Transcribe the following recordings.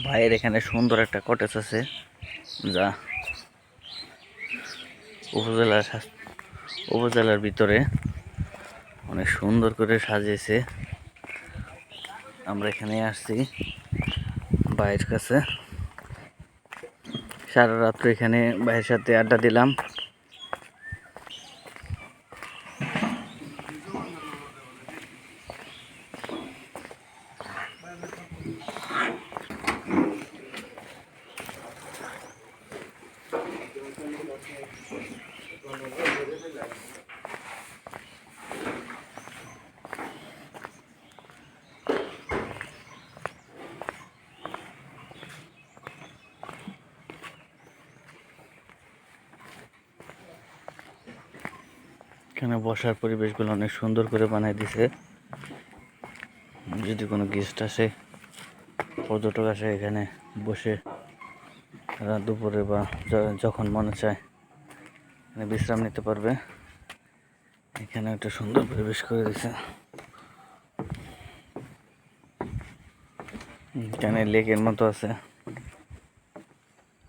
ভাইয়ের এখানে সুন্দর একটা কটেজ আছে, যা উপজেলার ভিতরে অনেক সুন্দর করে সাজিয়েছে। আমরা এখানে আসছি ভাইয়ের কাছে, সারা রাত্র এখানে ভাইয়ের সাথে আড্ডা দিলাম। এখানে বসার পরিবেশগুলো অনেক সুন্দর করে বানিয়ে দিছে। যদি কোনো গেস্ট আসে, পর্যটক আসে, এখানে বসে রাত দুপুরে বা যখন মনে চায় এখানে বিশ্রাম নিতে পারবে। এখানে একটা সুন্দর পরিবেশ করে দিছে। এখানে লেকের মতো আছে,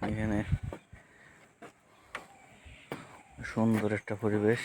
এখানে সুন্দর একটা পরিবেশ।